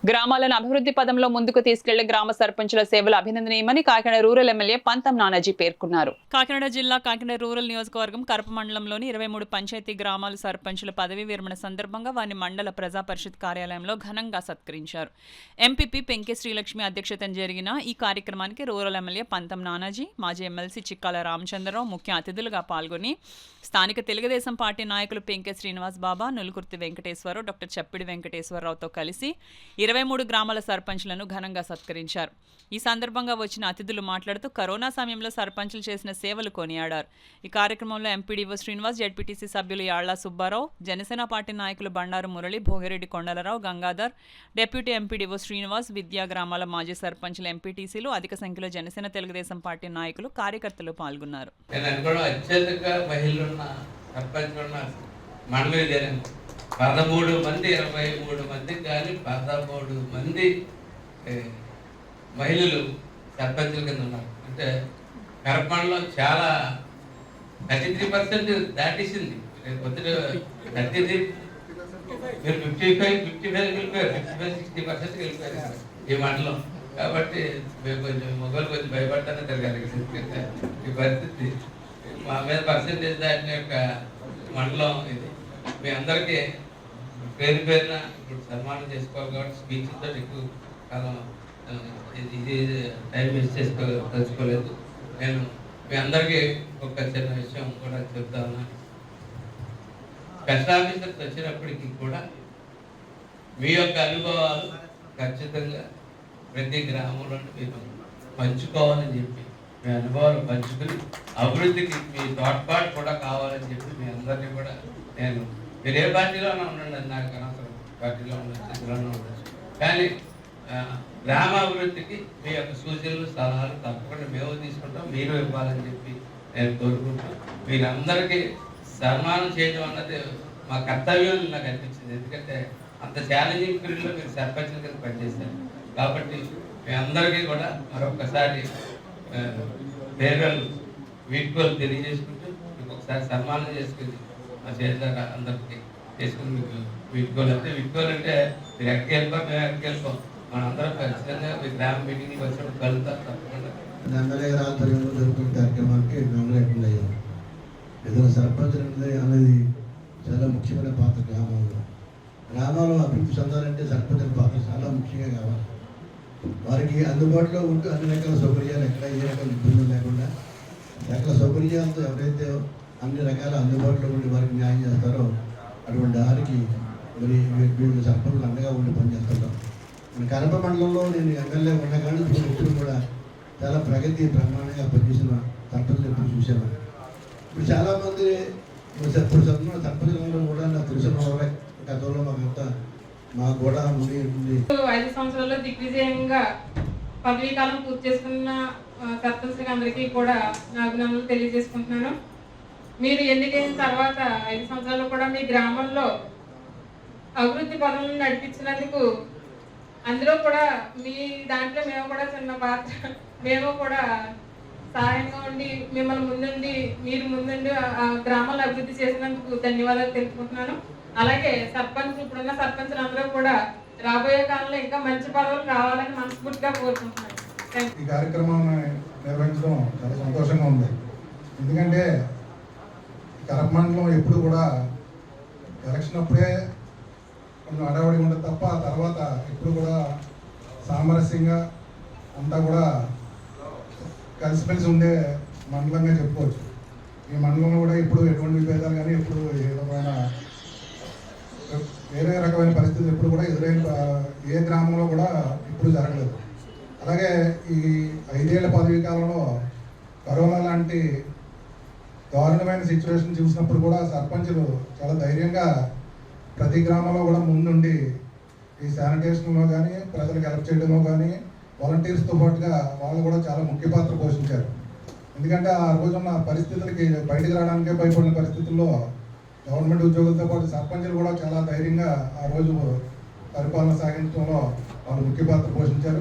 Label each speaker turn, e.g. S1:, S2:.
S1: గ్రామాలను అభివృద్ధి పదంలో ముందుకు తీసుకెళ్లే గ్రామ సర్పంచుల సేవలు అభినందనీయమని కాకినాడ రూరల్ ఎమ్మెల్యే పంతం నానాజీ పేర్కొన్నారు. కాకినాడ జిల్లా కాకినాడ రూరల్ నియోజకవర్గం కరప మండలంలోని 23 పంచాయతీ గ్రామాల సర్పంచుల పదవీ విరమణ సందర్భంగా వారిని మండల ప్రజా పరిషత్ కార్యాలయంలో ఘనంగా సత్కరించారు. ఎంపీపీ పెంకే శ్రీలక్ష్మి అధ్యక్షతన జరిగిన ఈ కార్యక్రమానికి రూరల్ ఎమ్మెల్యే పంతం నానాజీ, మాజీ ఎమ్మెల్సీ చిక్కాల రామచంద్రరావు ముఖ్య అతిథులుగా పాల్గొని స్థానిక తెలుగుదేశం పార్టీ నాయకులు పెంకే శ్రీనివాస్ బాబా, నులుకుర్తి వెంకటేశ్వరరావు, డాక్టర్ చప్పిడి వెంకటేశ్వరరావుతో కలిసి 23 గ్రామాల సర్పంచ్లను ఘనంగా సత్కరించారు. ఈ సందర్భంగా వచ్చిన అతిథులు మాట్లాడుతూ కరోనా సమయంలో సర్పంచ్లు చేసిన సేవలు కొనియాడారు. ఈ కార్యక్రమంలో ఎంపీడీఓ శ్రీనివాస్, జెడ్పీటీసీ సభ్యులు యాళ్ల సుబ్బారావు, జనసేన పార్టీ నాయకులు బండారు మురళి, భోగిరెడ్డి కొండలరావు, గంగాధర్, డిప్యూటీ ఎంపీడీఓ శ్రీనివాస్, విద్యా గ్రామాల మాజీ సర్పంచ్లు, ఎంపీటీసీలు, అధిక సంఖ్యలో జనసేన తెలుగుదేశం పార్టీ నాయకులు, కార్యకర్తలు పాల్గొన్నారు.
S2: మండలి 13 మంది 23 మందికి కానీ 13 మంది మహిళలు సర్పంచుల కింద ఉన్నారు. అంటే కరపంలో చాలా 33% దాటేసింది. కొద్దిగా 33 మీరు 55 వెళ్ళిపోయారు, 55-60% వెళ్ళిపోయారు ఈ మండలం. కాబట్టి మేము కొంచెం మొగలు కొంచెం భయపడతానే తిరగాలి. ఈ పరిస్థితి మా మీద పర్సెంటేజ్ దాటిన యొక్క మండలం ఇది. మీ అందరికీ పేరు పేరున ఇప్పుడు సన్మానం చేసుకోవాలి కాబట్టి స్పీచ్తో ఎక్కువ కాలం ఇది టైం వేస్ట్ తెలుసుకోలేదు. నేను మీ అందరికీ ఒక చిన్న విషయం కూడా చెప్తా ఉన్నాను. కష్టాఫీసర్కి వచ్చినప్పటికీ కూడా మీ యొక్క అనుభవాలు ఖచ్చితంగా ప్రతి గ్రామంలో మీరు పంచుకోవాలని చెప్పి, మీ అనుభవాలు పంచుకుని అభివృద్ధికి మీ తోడ్పాటు కూడా కావాలని చెప్పి మీ అందరినీ కూడా నేను, మీరు ఏ పార్టీలోనే ఉండండి, నాకు అనవసరం, పార్టీలో ఉండొచ్చు, ఇందులోనే ఉండొచ్చు, కానీ గ్రామాభివృద్ధికి మీ యొక్క సూచనలు సలహాలు తప్పకుండా మేము తీసుకుంటాం, మీరు ఇవ్వాలని చెప్పి నేను కోరుకుంటాం. మీరందరికీ సన్మానం చేయడం అన్నది మా కర్తవ్యం నాకు అనిపించింది. ఎందుకంటే అంత ఛాలెంజింగ్ పీరియడ్లో మీరు సర్పంచుల కింద పనిచేశారు కాబట్టి మీ అందరికీ కూడా మరొకసారి పేర్లు వీడ్కోలు తెలియజేసుకుంటూ మీకు ఒకసారి సన్మానం చేసుకుని మా చేత అందరికీ చేసుకుని మీకు వీడ్కోలు అంటే మీరు ఎక్కడికి వెళ్ళిపో, మేము ఎక్కడికి వెళ్ళిపోం, మనందరం ఖచ్చితంగా మీ గ్రామ మీటింగ్కి వచ్చినప్పుడు కలుగుతాం తప్పకుండా.
S3: ఎమ్మెల్యే గారి ఆధ్వర్యంలో జరుగుతున్న కార్యక్రమానికి మేము అటెండ్ అయ్యాం. ఏదైనా సర్పంచ్ అనేది చాలా ముఖ్యమైన పాత్ర. గ్రామాల్లో అభివృద్ధి చెందాలంటే సర్పంచుల పాత్ర చాలా ముఖ్యంగా కావాలి. వారికి అందుబాటులో ఉంటూ అన్ని రకాల సౌకర్యాలు, ఎక్కడ ఏ రకాల ఇబ్బందులు లేకుండా రకాల సౌకర్యాలతో ఎవరైతే అన్ని రకాల అందుబాటులో ఉండి వారికి న్యాయం చేస్తారో అటువంటి వారికి మరి వీళ్ళు సర్పంచులు అండగా ఉండి పనిచేస్తుంటాం. మన కరప మండలంలో నేను ఎమ్మెల్యే ఉండగానే ఎప్పుడు కూడా చాలా ప్రగతి బ్రహ్మాండంగా పనిచేసిన సర్పంచులు ఎప్పుడు చూసాను. ఇప్పుడు చాలామంది ఇప్పుడు సర్పంచులందరూ కూడా నాకు తెలిసిన వాళ్ళే గతంలో మాకంతా మాకు కూడా
S4: 5 సంవత్సరాల్లో దిగ్విజయంగా పదవీ కాలం పూర్తి చేసుకున్న సర్పంచ్లకి అందరికీ కూడా నా అభినందనలు తెలియజేసుకుంటున్నాను. మీరు ఎన్నికైన తర్వాత 5 సంవత్సరాలు కూడా మీ గ్రామంలో అభివృద్ధి పనులను నడిపించినందుకు అందులో కూడా మీ దాంట్లో మేము కూడా చిన్న పాత్ర, మేము కూడా సహాయంగా ఉండి మిమ్మల్ని ముందుండి మీరు ముందుండి ఆ గ్రామాలను అభివృద్ధి చేసినందుకు ధన్యవాదాలు తెలుపుకుంటున్నాను. అలాగే సర్పంచ్, ఇప్పుడున్న సర్పంచులు అందరూ కూడా రాబోయే కాలంలో ఇంకా మంచి పదవులు రావాలని మనస్ఫూర్తిగా కోరుకుంటున్నాను.
S5: ఈ కార్యక్రమాన్ని నిర్వహించడం చాలా సంతోషంగా ఉంది. ఎందుకంటే కరప మండలం ఎప్పుడు కూడా ఎలక్షన్ అప్పుడే కొంచెం అడవడి ఉండదు తప్ప ఆ తర్వాత ఎప్పుడు కూడా సామరస్యంగా అంతా కూడా కలిసిమెలిసి ఉండే మండలంగా చెప్పుకోవచ్చు. ఈ మండలంలో కూడా ఎప్పుడు ఎటువంటి విభేదాలు కానీ ఎప్పుడు వేరే రకమైన పరిస్థితులు ఎప్పుడు కూడా ఎదురైన ఏ గ్రామంలో కూడా ఎప్పుడు జరగలేదు. అలాగే ఈ 5 ఏళ్ల పదవీ కాలంలో కరోనా లాంటి దారుణమైన సిచ్యువేషన్ చూసినప్పుడు కూడా సర్పంచులు చాలా ధైర్యంగా ప్రతి గ్రామంలో కూడా ముందుండి ఈ శానిటేషన్లో కానీ ప్రజలకు హెల్ప్ చేయడంలో కానీ వాలంటీర్స్తో పాటుగా వాళ్ళు కూడా చాలా ముఖ్య పాత్ర పోషించారు. ఎందుకంటే ఆ రోజున్న పరిస్థితులకి బయటకు రావడానికే భయపడిన పరిస్థితుల్లో గవర్నమెంట్ ఉద్యోగులతో పాటు సర్పంచులు కూడా చాలా ధైర్యంగా ఆ రోజు పరిపాలన సాగించడంలో వాళ్ళు ముఖ్య పాత్ర పోషించారు.